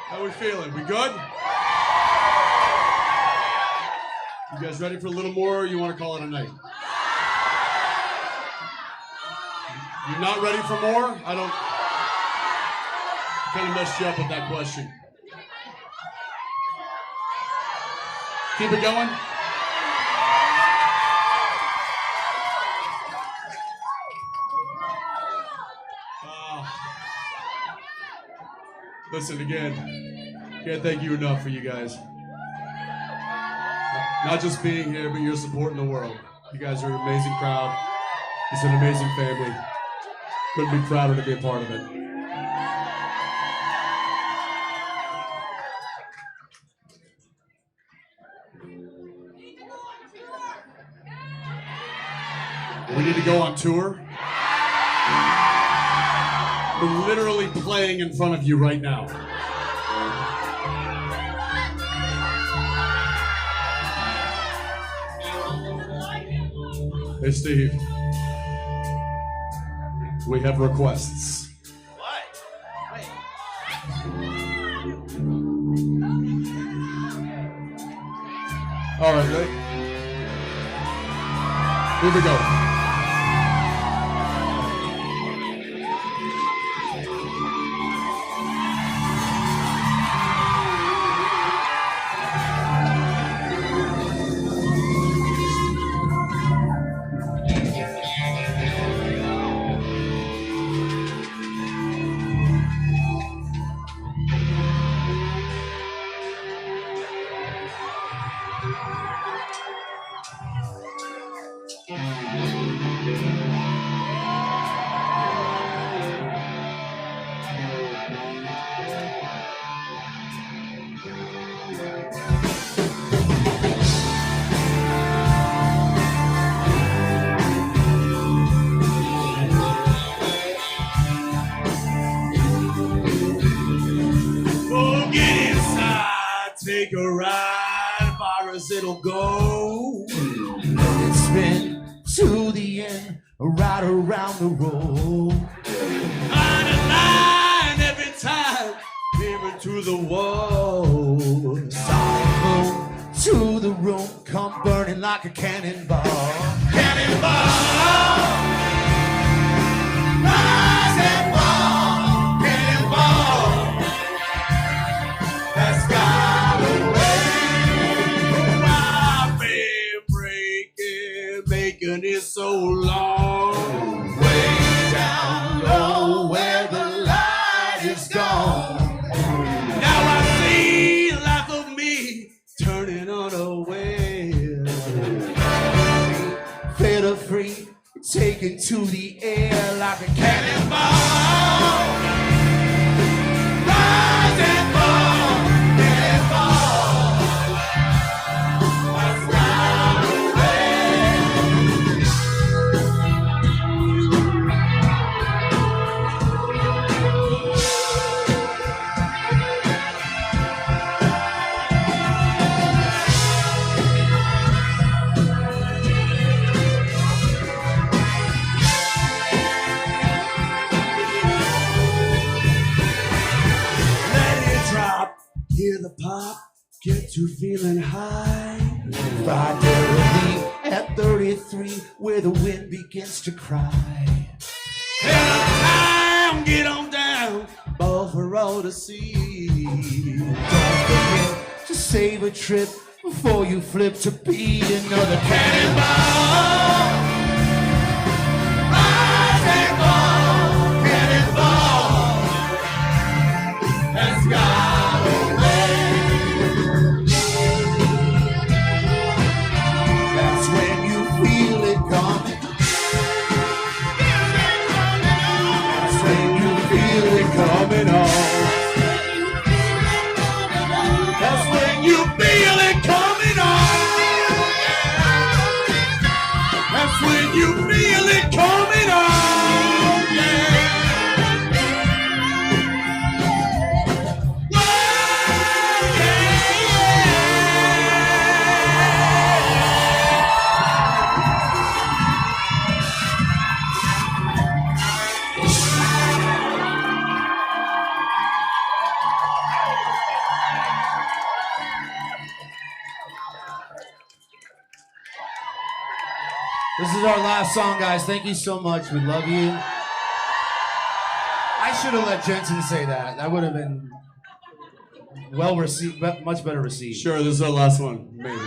How we feeling? We good? You guys ready for a little more, or you want to call it a night? You're not ready for more? Kind of messed you up with that question. Keep it going. Listen again. Can't thank you enough for you guys. Not just being here, but your support in the world. You guys are an amazing crowd. It's an amazing family. Couldn't be prouder to be a part of it. We need to go on tour. We're literally playing in front of you right now. Hey, Steve. We have requests. What? Wait. All right, ready? Here we go. Take a ride, far as it'll go. Let it spin to the end, right around the road. On a line every time, nearer to the wall. Solid to the room, come burning like a cannonball. Cannonball! Rise and fall, cannonball. That's got making it so long, way down low where the light is gone. Now I see life of me turning on a wheel. Feather free, taken to the air like a cannonball. Rise and fall, cannonball. Hear the pop, get to feeling high. Fidelity at 33, where the wind begins to cry. Get on down, get on down, ball for all to see. Don't forget to save a trip before you flip to be another cannonball. Rise and fall, cannonball. That's got coming on. That's when you feel it coming on. That's This is our last song, guys. Thank you so much. We love you. I should have let Jensen say that. That would have been well received, much better received. Sure, this is our last one, maybe.